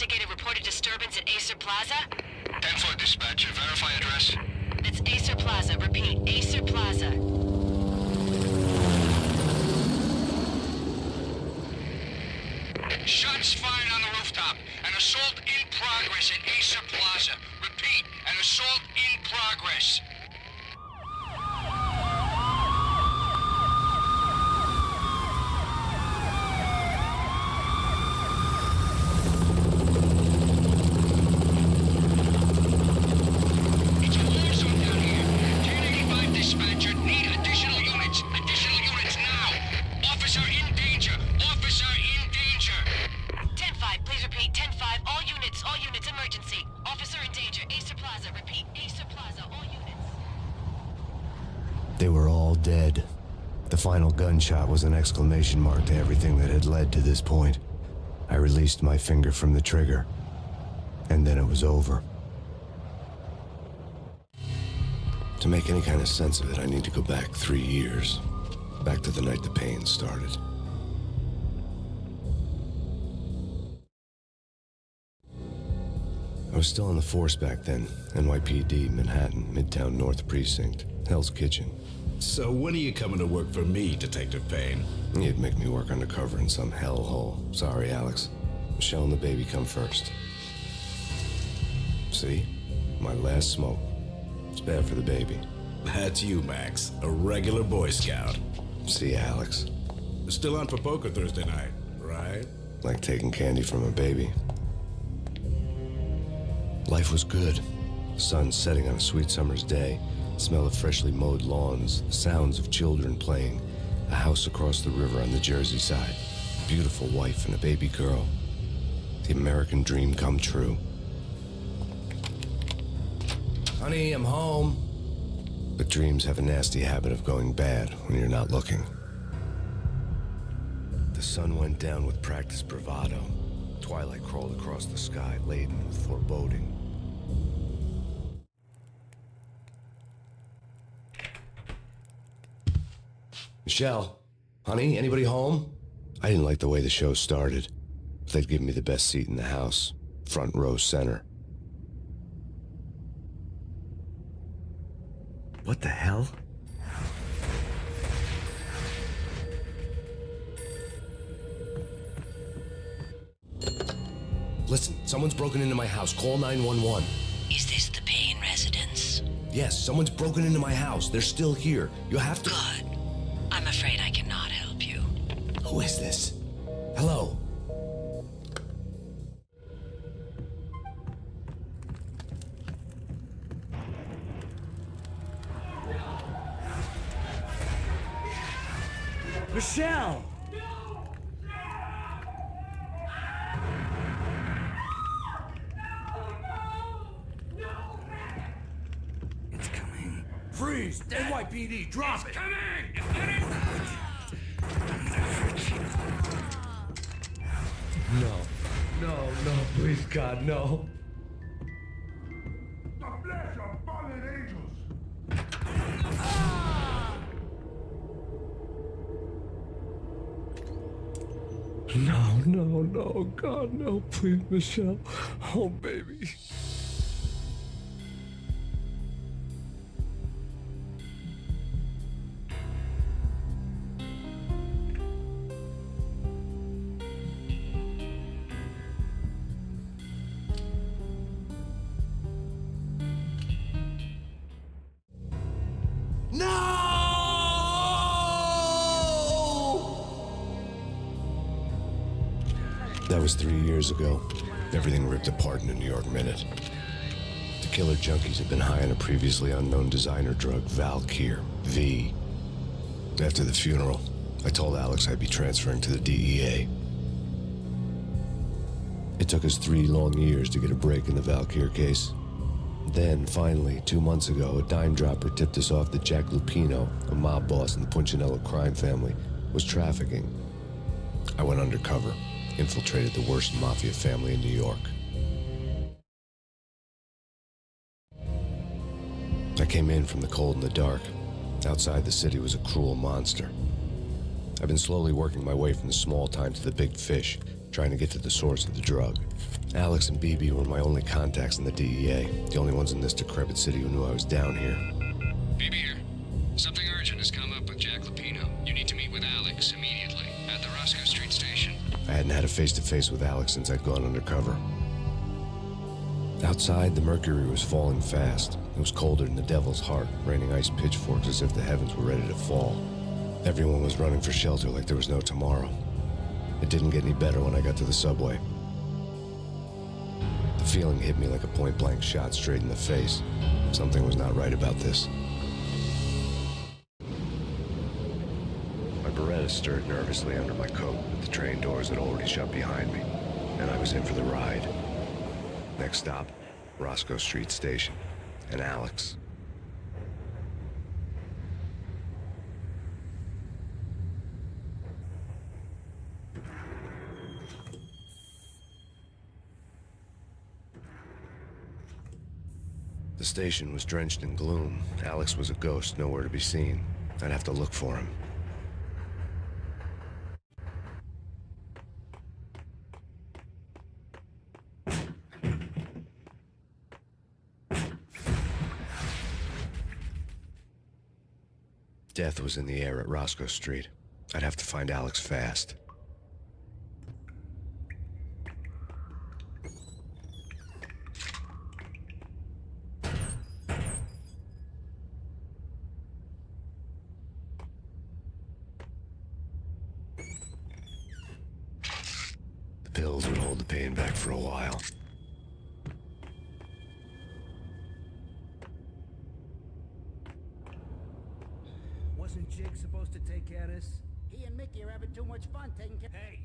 investigated reported disturbance at Acer Plaza? 10-4 dispatcher, verify address. That's Acer Plaza. Repeat, Acer Plaza. Shots fired on the rooftop. An assault in progress at Acer Plaza. Repeat, an assault in progress. It's a war zone down here. 1085 dispatcher, need additional units. Additional units now. Officer in danger. Officer in danger. 10-5, please repeat. 10-5, all units, emergency. Officer in danger. Acer Plaza. Repeat, Acer Plaza, all units. They were all dead. The final gunshot was an exclamation mark to everything that had led to this point. I released my finger from the trigger, and then it was over. To make any kind of sense of it, I need to go back 3 years. Back to the night the Payne started. I was still on the force back then. NYPD, Manhattan, Midtown North Precinct, Hell's Kitchen. So when are you coming to work for me, Detective Payne? You'd make me work undercover in some hellhole. Sorry, Alex. Michelle and the baby come first. See? My last smoke. It's bad for the baby. That's you, Max. A regular Boy Scout. See, Alex. Still on for poker Thursday night, right? Like taking candy from a baby. Life was good. The sun setting on a sweet summer's day. Smell of freshly mowed lawns. The sounds of children playing. A house across the river on the Jersey side. A beautiful wife and a baby girl. The American dream come true. Honey, I'm home. But dreams have a nasty habit of going bad when you're not looking. The sun went down with practiced bravado. Twilight crawled across the sky, laden with foreboding. Michelle, honey, anybody home? I didn't like the way the show started, but they'd given me the best seat in the house, front row center. What the hell? Listen, someone's broken into my house. Call 911. Is this the Payne residence? Yes, someone's broken into my house. They're still here. You have to... Good. I'm afraid I cannot help you. Who is this? Hello? Michelle! It's coming. Freeze! NYPD, drop it! No, please, God, no. The flesh of fallen angels. No, God, no, please, Michelle. Oh, baby. That was 3 years ago. Everything ripped apart in a New York minute. The killer junkies had been high on a previously unknown designer drug, Valkyr, V. After the funeral, I told Alex I'd be transferring to the DEA. It took us 3 long years to get a break in the Valkyr case. Then, finally, 2 months ago, a dime dropper tipped us off that Jack Lupino, a mob boss in the Punchinello crime family, was trafficking. I went undercover, infiltrated the worst mafia family in New York. I came in from the cold and the dark. Outside the city was a cruel monster. I've been slowly working my way from the small time to the big fish, trying to get to the source of the drug. Alex and BB were my only contacts in the DEA, the only ones in this decrepit city who knew I was down here. BB here. Something urgent has come up with Jack Lupino. You need to meet with Alex immediately at the Roscoe Street station. I hadn't had a face-to-face with Alex since I'd gone undercover. Outside, the mercury was falling fast. It was colder than the devil's heart, raining ice pitchforks as if the heavens were ready to fall. Everyone was running for shelter like there was no tomorrow. It didn't get any better when I got to the subway. The feeling hit me like a point-blank shot straight in the face. Something was not right about this. My Beretta stirred nervously under my coat, but the train doors had already shut behind me, and I was in for the ride. Next stop, Roscoe Street Station, and Alex. The station was drenched in gloom. Alex was a ghost, nowhere to be seen. I'd have to look for him. Death was in the air at Roscoe Street. I'd have to find Alex fast. The pills would hold the pain back for a while. Wasn't Jig supposed to take care of this? He and Mickey are having too much fun taking care. Hey!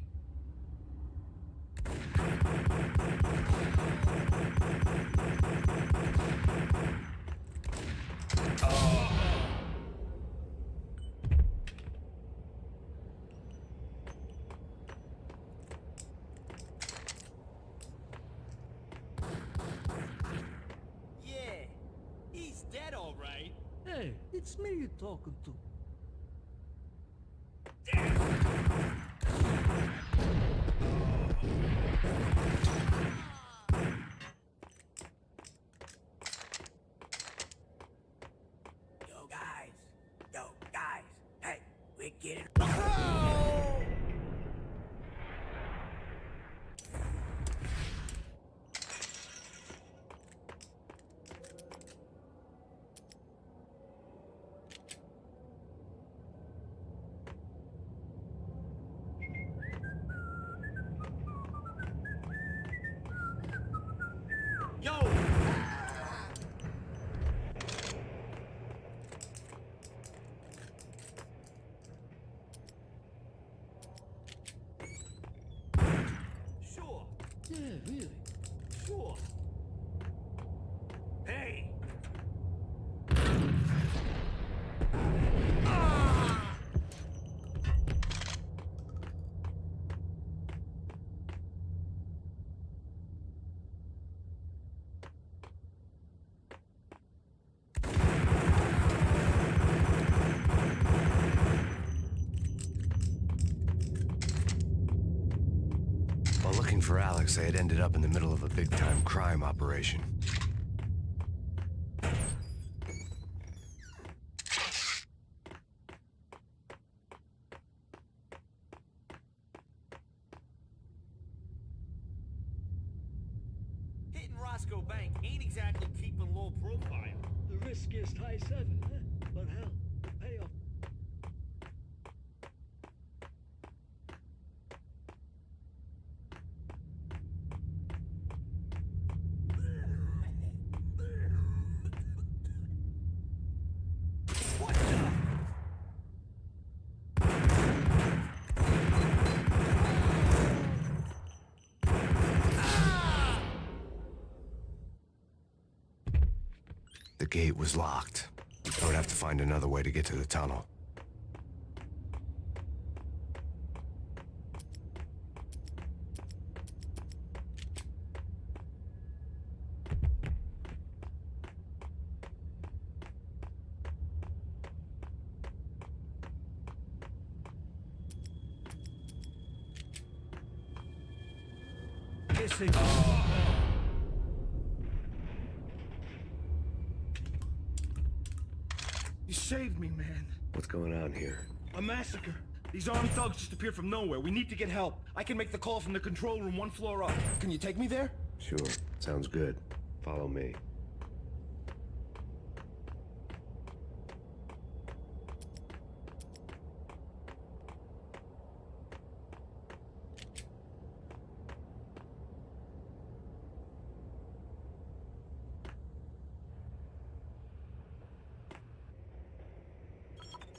Yeah, he's dead, all right. Hey, it's me you're talking to. Yo guys, hey, we're getting. Yo! Sure, Yeah, really. sure. Hey! While looking for Alex, I had ended up in the middle of a big-time crime operation. Hitting Roscoe Bank ain't exactly keeping low profile. The riskiest high seven, huh? But hell, the payoff. The gate was locked. I would have to find another way to get to the tunnel. Seriously. You saved me, man. What's going on here? A massacre. These armed thugs just appeared from nowhere. We need to get help. I can make the call from the control room 1 floor up. Can you take me there? Sure, sounds good. Follow me.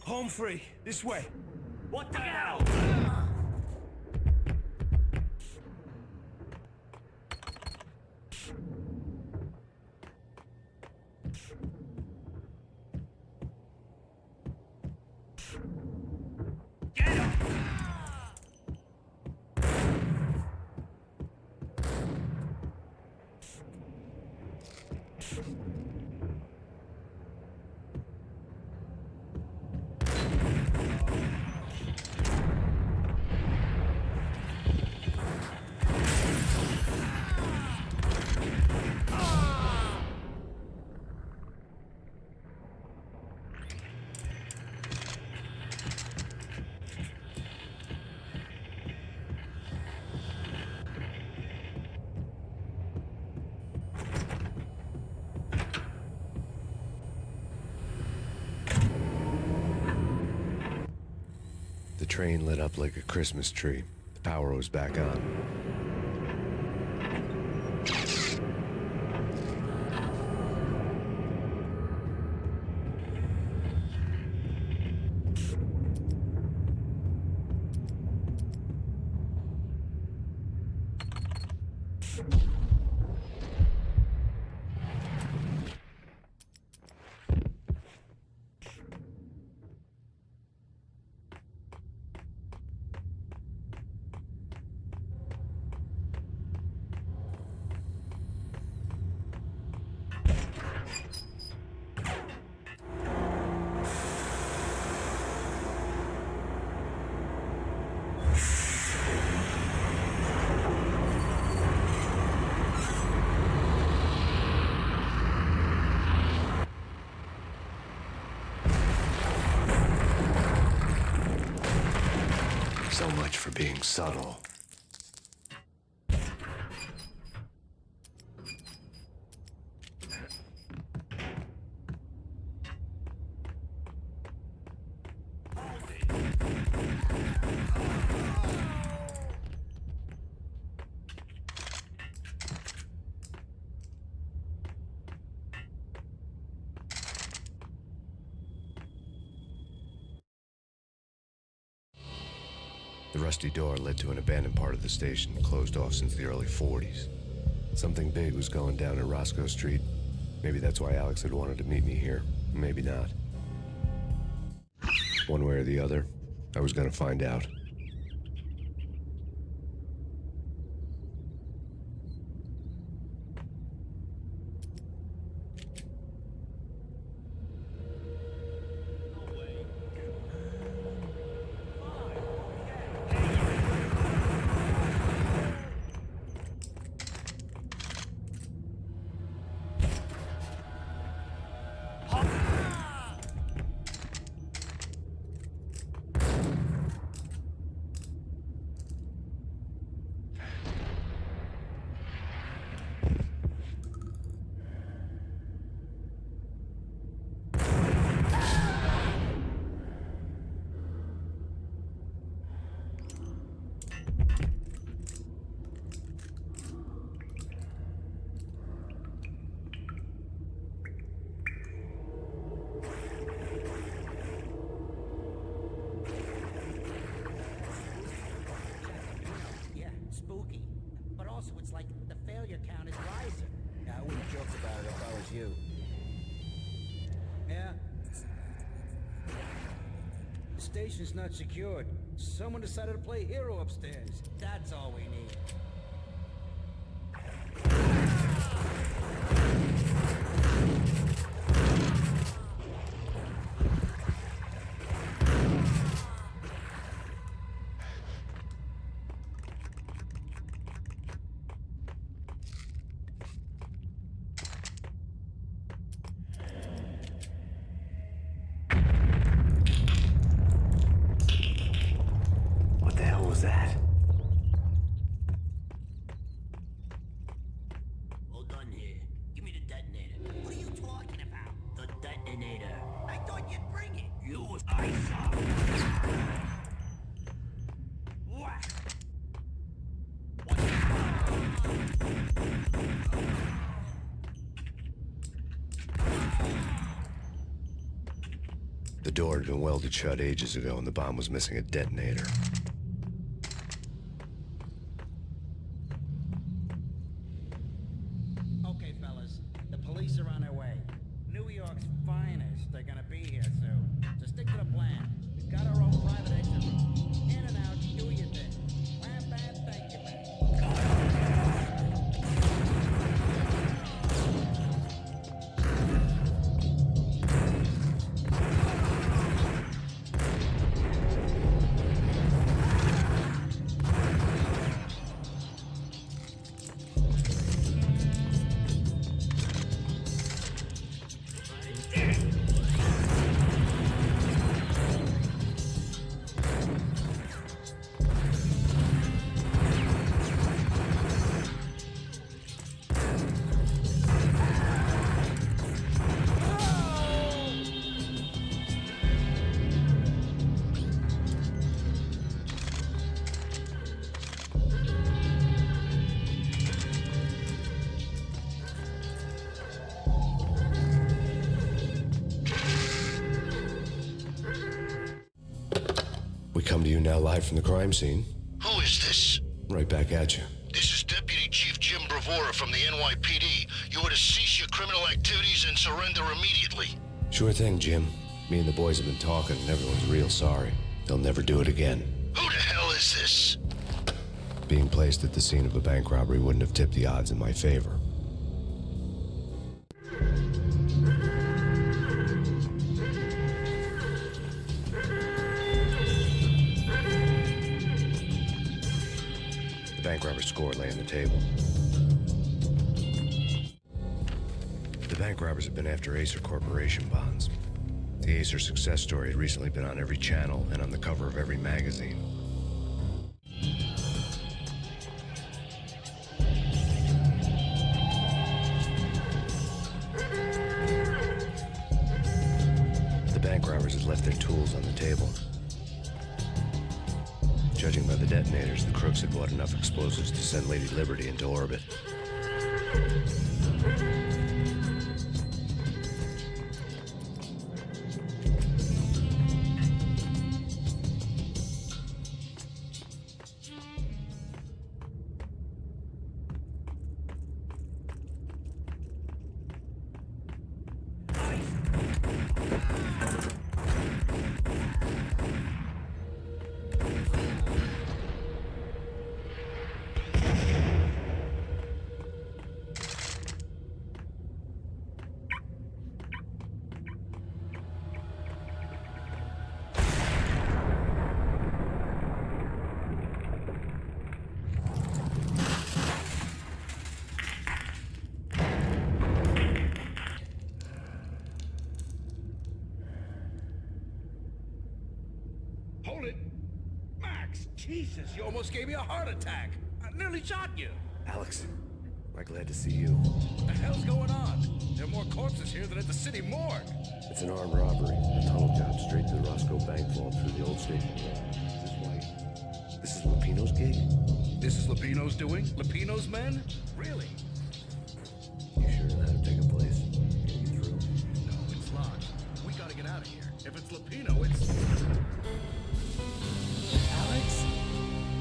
Home free. This way. What the hell? Get him! The train lit up like a Christmas tree. The power was back on. So much for being subtle. The rusty door led to an abandoned part of the station, closed off since the early 40s. Something big was going down at Roscoe Street. Maybe that's why Alex had wanted to meet me here. Maybe not. One way or the other, I was gonna find out. Yeah, spooky. But also, it's like the failure count is rising. Yeah, I wouldn't joke about it if I was you. Yeah. The station's not secured. Someone decided to play hero upstairs. That's all we need. detonator. I thought you'd bring it. You, I saw. Whack. The door had been welded shut ages ago, and the bomb was missing a detonator. Okay, fellas. The police are on their way. New York's finest. They're gonna be here soon. So stick to the plan. We've got our own private exit route. In and out, do your thing. Bam, bam, thank you, man. We come to you now live from the crime scene. Who is this? Right back at you. This is Deputy Chief Jim Bravura from the NYPD. You are to cease your criminal activities and surrender immediately. Sure thing, Jim. Me and the boys have been talking, and everyone's real sorry. They'll never do it again. Who the hell is this? Being placed at the scene of a bank robbery wouldn't have tipped the odds in my favor. The bank robber's score lay on the table. The bank robbers have been after Acer Corporation bonds. The Acer success story had recently been on every channel and on the cover of every magazine. The bank robbers had left their tools on the table. Judging by the detonators, the crooks had bought enough explosives to send Lady Liberty into orbit. Hold it! Max, Jesus, you almost gave me a heart attack. I nearly shot you. Alex, I'm glad to see you. What the hell's going on? There are more corpses here than at the city morgue. It's an armed robbery. A tunnel job straight to the Roscoe Bank vault through the old station road. This way. This is Lupino's gig? This is Lupino's doing? Lupino's men? Really? You sure that'll take a place? Can you get through? No, it's locked. We gotta get out of here. If it's Lupino, it's... Alex?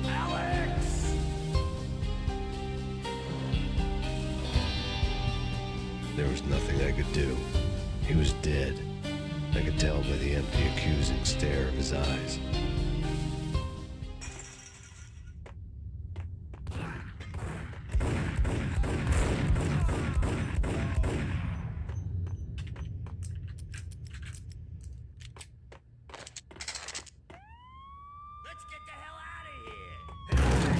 Alex! There was nothing I could do. He was dead. I could tell by the empty, accusing stare of his eyes. Let's get the hell out of here!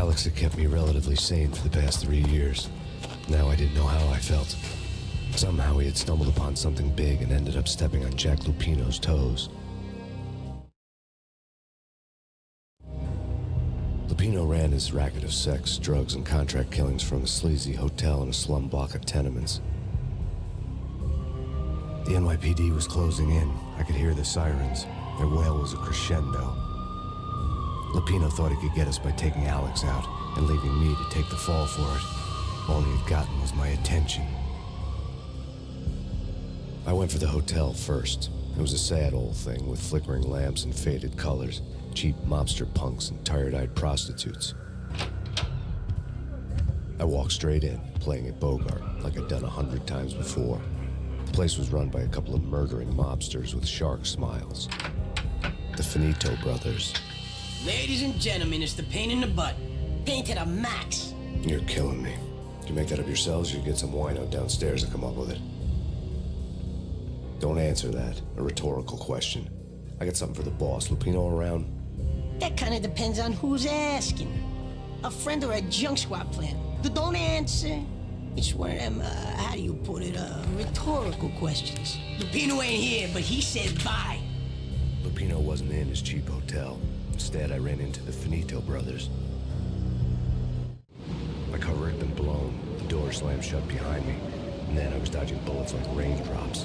Alex had kept me relatively sane for the past 3 years. Now I didn't know how I felt. Somehow he had stumbled upon something big and ended up stepping on Jack Lupino's toes. Lupino ran his racket of sex, drugs, and contract killings from a sleazy hotel in a slum block of tenements. The NYPD was closing in. I could hear the sirens. Their wail was a crescendo. Lupino thought he could get us by taking Alex out and leaving me to take the fall for it. All he had gotten was my attention. I went for the hotel first. It was a sad old thing with flickering lamps and faded colors, cheap mobster punks and tired-eyed prostitutes. I walked straight in, playing at Bogart like I'd done 100 times before. The place was run by a couple of murdering mobsters with shark smiles. The Finito brothers. Ladies and gentlemen, it's the Payne in the butt. Payne to the max. You're killing me. You make that up yourselves, or you get some wino downstairs to come up with it? Don't answer that. A rhetorical question. I got something for the boss. Lupino around? That kind of depends on who's asking. A friend or a junk squad plan. Don't answer. It's one of them, how do you put it, rhetorical questions. Lupino ain't here, but he said bye. Lupino wasn't in his cheap hotel. Instead, I ran into the Finito brothers. My cover had been blown. The door slammed shut behind me. And then I was dodging bullets like raindrops.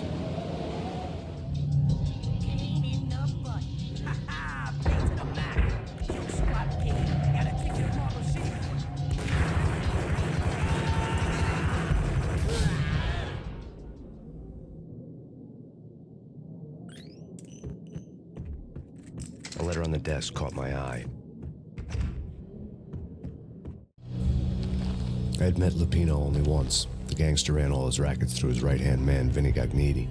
Payne in the butt. Ha ha! Payne to the max. Junk squad king. Got a ticket to Marble City. A letter on the desk caught my eye. I had met Lupino only once. The gangster ran all his rackets through his right-hand man, Vinny Gognitti.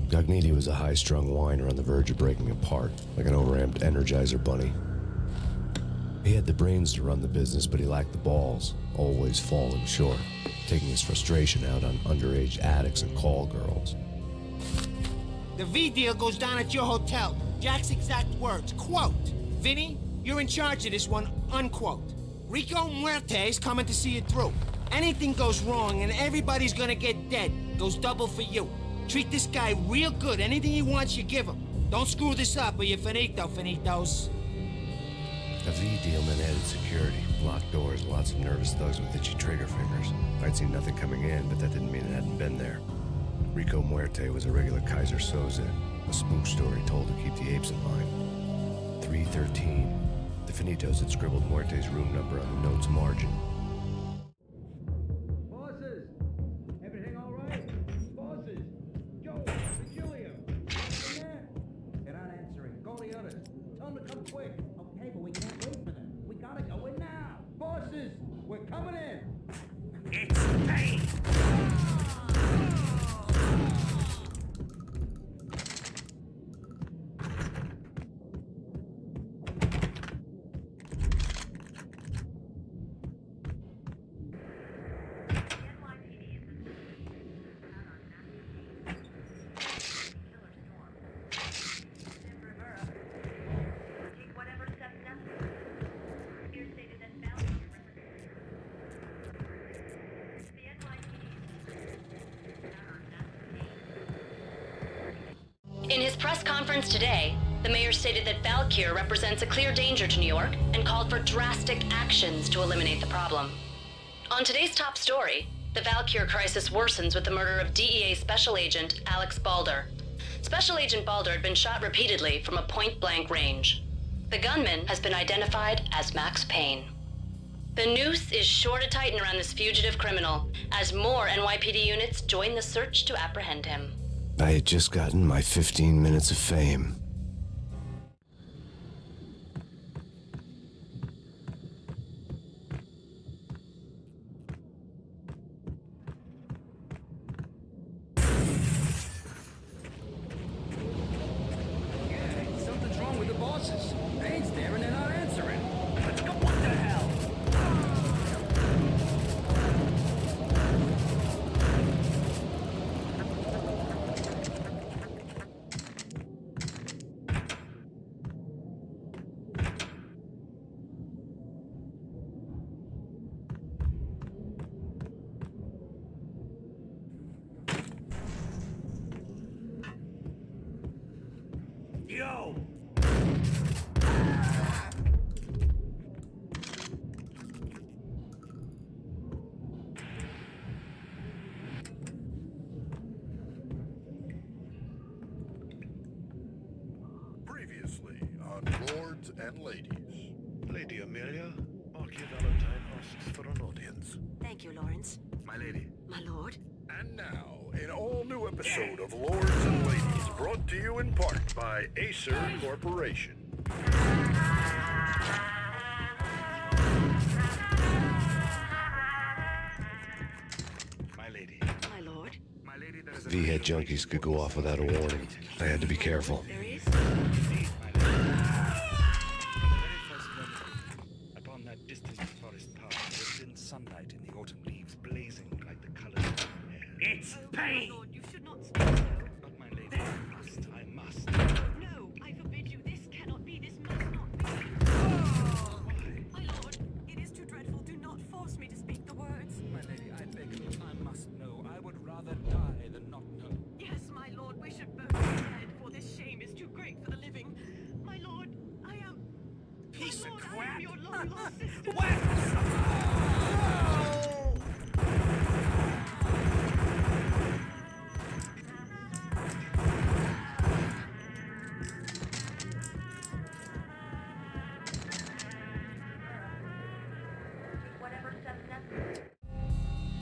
Gognitti was a high-strung whiner on the verge of breaking apart, like an overamped Energizer bunny. He had the brains to run the business, but he lacked the balls, always falling short, taking his frustration out on underage addicts and call girls. The V deal goes down at your hotel. Jack's exact words, quote, "Vinny, you're in charge of this one," unquote. Rico Muerte's coming to see it through. Anything goes wrong and everybody's gonna get dead. Goes double for you. Treat this guy real good. Anything he wants, you give him. Don't screw this up or you're finito, finitos. A V deal meant added security, locked doors, lots of nervous thugs with itchy trigger fingers. I'd seen nothing coming in, but that didn't mean it hadn't been there. Rico Muerte was a regular Kaiser Soze, a spook story told to keep the apes in mind. 313. The Finitos had scribbled Muerte's room number on the note's margin. Bosses! Everything all right? Bosses! Joe! Virgilio! They're not answering. Call the others. Tell them to come quick. Okay, but we can't wait for them. We gotta go in now. Bosses! We're coming in! It's Payne! In his press conference today, the mayor stated that Valkyr represents a clear danger to New York and called for drastic actions to eliminate the problem. On today's top story, the Valkyr crisis worsens with the murder of DEA Special Agent Alex Balder. Special Agent Balder had been shot repeatedly from a point-blank range. The gunman has been identified as Max Payne. The noose is sure to tighten around this fugitive criminal as more NYPD units join the search to apprehend him. I had just gotten my 15 minutes of fame. Something's wrong with the bosses. Payne's there and they're not answering. Let's go. What the hell? and ladies. Lady Amelia, Marquis Valentine asks for an audience. Thank you, Lawrence. My lady. My lord. And now, an all-new episode of Lords and Ladies, brought to you in part by Acer Corporation. My lady. My lord. My lady, there is a V-head junkies could go off without a warning. I had to be careful. There is? Indeed, my lady. From the very first moment, upon that distant forest path, there had been sunlight in the autumn leaves blazing like the colors of my hair. It's Payne! My lord, you should not speak so. But my lady, I must. No, I forbid you. This cannot be. This must not be. My lord, it is too dreadful. Do not force me to speak the words. My lady, I beg you, I must know. I would rather die than not know. Yes, my lord, we should both be dead, for this shame is too great for the living. My lord, I am... Piece my of lord, crap! I am your long-lost sister.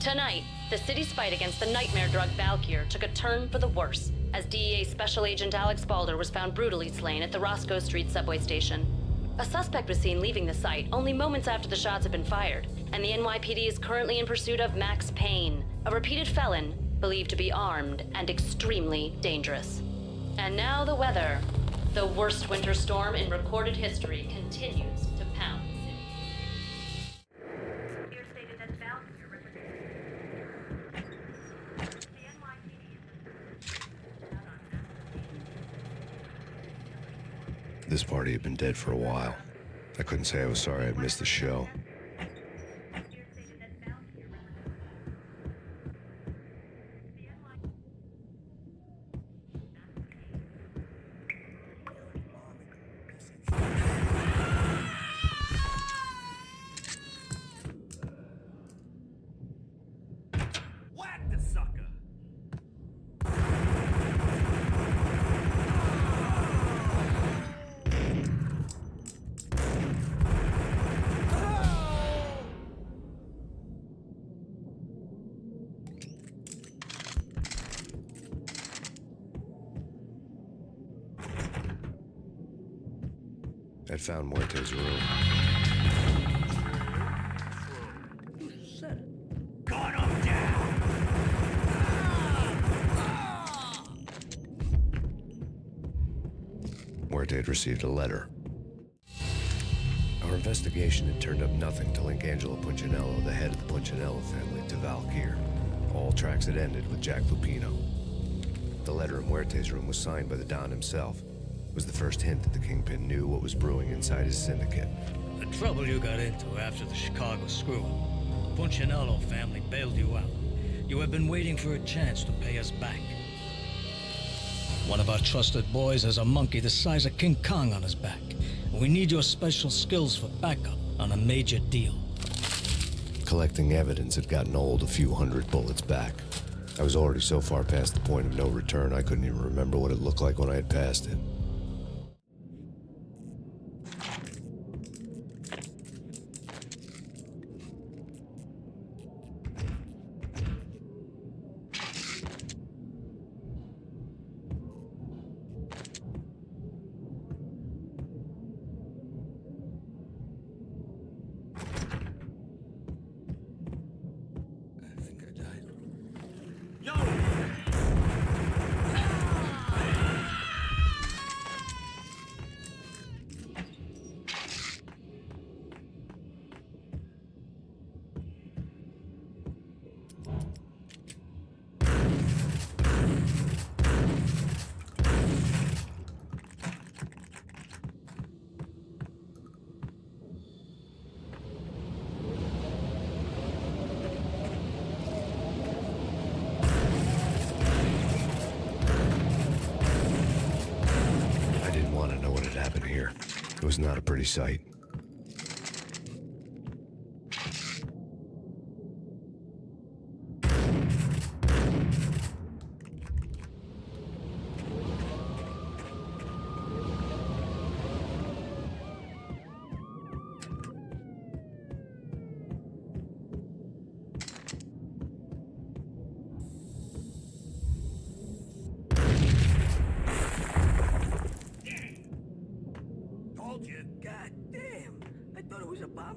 Tonight, the city's fight against the nightmare drug Valkyr took a turn for the worse as DEA Special Agent Alex Balder was found brutally slain at the Roscoe Street subway station. A suspect was seen leaving the site only moments after the shots had been fired, and the NYPD is currently in pursuit of Max Payne, a repeated felon believed to be armed and extremely dangerous. And now the weather. The worst winter storm in recorded history continues to pound the city. Here stated that Valkyr represents the NYPD. This party had been dead for a while. I couldn't say I was sorry I'd missed the show. Whack the sucker! I'd found Muerte's room. Gun him down! Muerte had received a letter. Our investigation had turned up nothing to link Angelo Punchinello, the head of the Punchinello family, to Valkyr. All tracks had ended with Jack Lupino. The letter in Muerte's room was signed by the Don himself. It was the first hint that the Kingpin knew what was brewing inside his syndicate. The trouble you got into after the Chicago screw-up. Punchinello family bailed you out. You have been waiting for a chance to pay us back. One of our trusted boys has a monkey the size of King Kong on his back. We need your special skills for backup on a major deal. Collecting evidence had gotten old a few hundred bullets back. I was already so far past the point of no return I couldn't even remember what it looked like when I had passed it. It was not a pretty sight. Told you. God damn. I thought it was a bomb.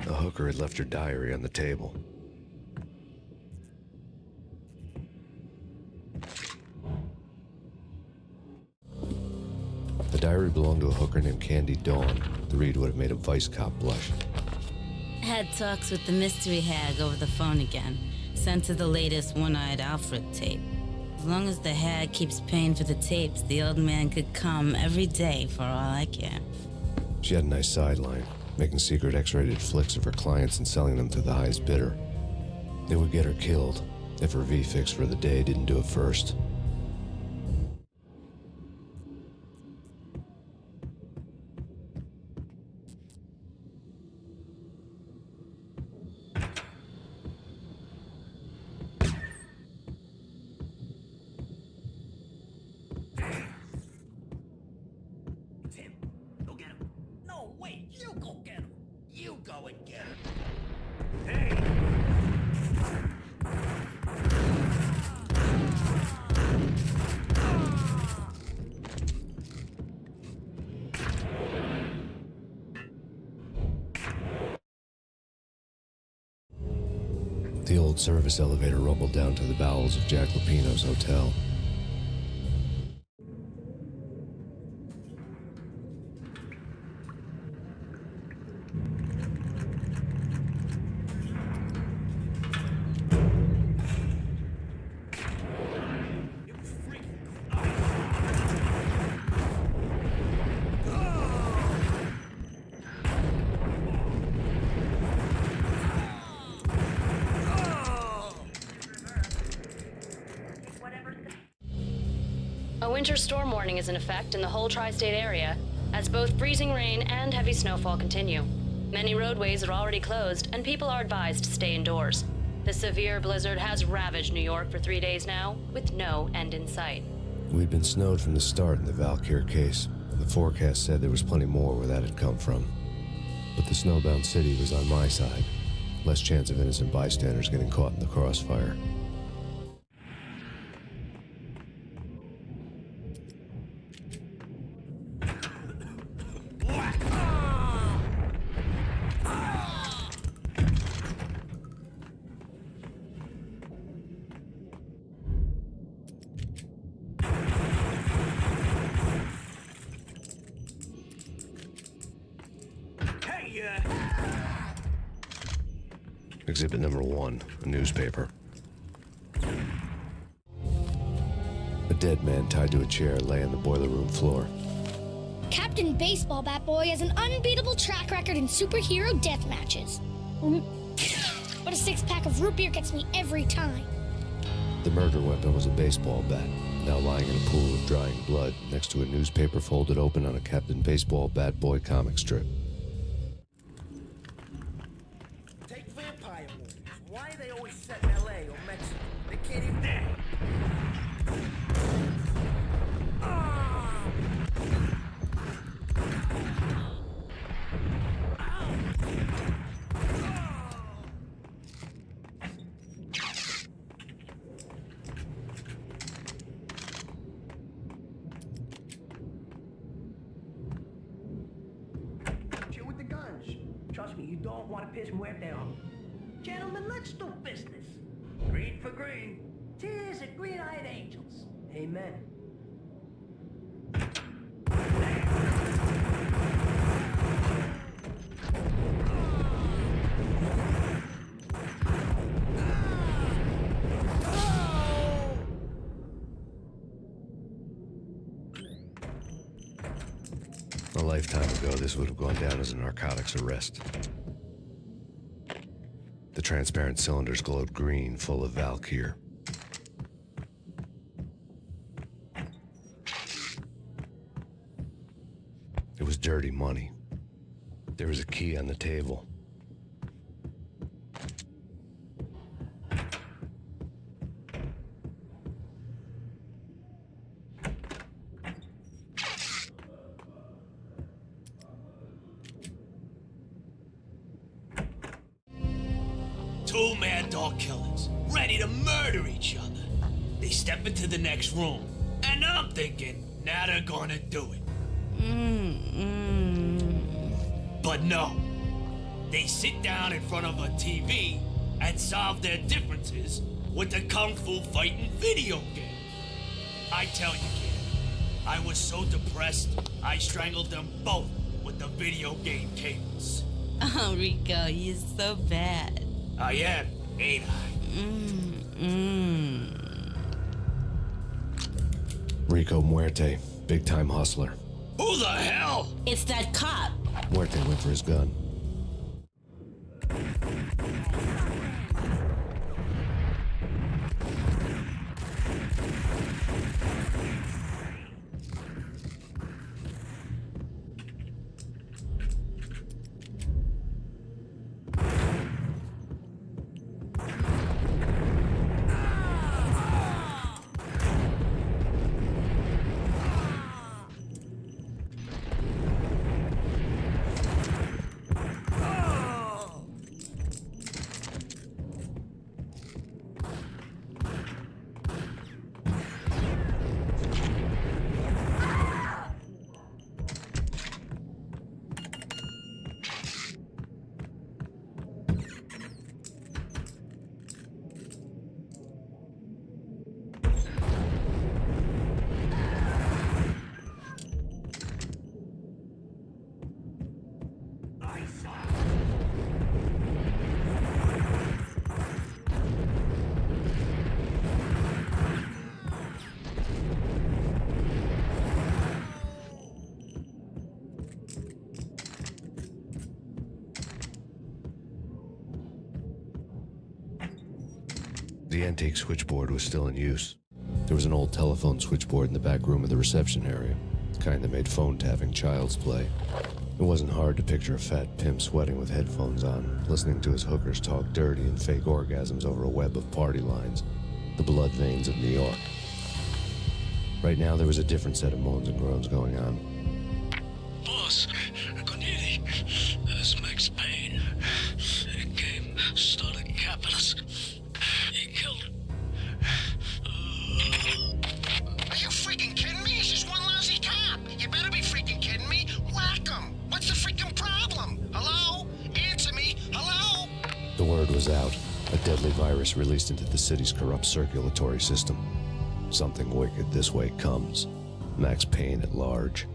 The hooker had left her diary on the table. The diary belonged to a hooker named Candy Dawn. The read would have made a vice cop blush. Had talks with the mystery hag over the phone again. Sent her the latest One-Eyed Alfred tape. As long as the hag keeps paying for the tapes, the old man could come every day for all I care. She had a nice sideline, making secret X-rated flicks of her clients and selling them to the highest bidder. It would get her killed if her V-fix for the day didn't do it first. It's him. Go get him. No, wait. You go get him. You go and get him. The old service elevator rumbled down to the bowels of Jack Lupino's hotel. A winter storm warning is in effect in the whole tri-state area, as both freezing rain and heavy snowfall continue. Many roadways are already closed, and people are advised to stay indoors. The severe blizzard has ravaged New York for 3 days now, with no end in sight. We'd been snowed from the start in the Valkyr case. The forecast said there was plenty more where that had come from. But the snowbound city was on my side. Less chance of innocent bystanders getting caught in the crossfire. Exhibit number 1, a newspaper. A dead man tied to a chair lay on the boiler room floor. Captain Baseball Bat Boy has an unbeatable track record in superhero death matches. But a 6-pack of root beer gets me every time. The murder weapon was a baseball bat, now lying in a pool of drying blood next to a newspaper folded open on a Captain Baseball Bat Boy comic strip. Take vampire movies. Why are they always set in L.A. or Mexico? They can't even... Chill with the guns. Trust me, you don't want to piss Muerte off. Gentlemen, let's do business. Green for green. Tears of green-eyed angels. Amen. A lifetime ago, this would have gone down as a narcotics arrest. The transparent cylinders glowed green, full of Valkyr. It was dirty money. There was a key on the table. Two mad dog killers, ready to murder each other. They step into the next room, and I'm thinking, now they're gonna do it. But no. They sit down in front of a TV and solve their differences with the Kung Fu fighting video game. I tell you, kid, I was so depressed, I strangled them both with the video game cables. Oh, Rico, you're so bad. I am, ain't I? Rico Muerte, big-time hustler. Who the hell? It's that cop. Muerte went for his gun. The antique switchboard was still in use. There was an old telephone switchboard in the back room of the reception area, the kind that made phone tapping child's play. It wasn't hard to picture a fat pimp sweating with headphones on, listening to his hookers talk dirty and fake orgasms over a web of party lines, the blood veins of New York. Right now, there was a different set of moans and groans going on. Boss, Cornelia, that's Max Payne. He came, started capping us. He killed him. Are you freaking kidding me? He's just one lousy cop. You better be freaking kidding me. Whack him. What's the freaking problem? Hello? Answer me. Hello? The word was out. A deadly virus released into the city's corrupt circulatory system. Something wicked this way comes. Max Payne at large.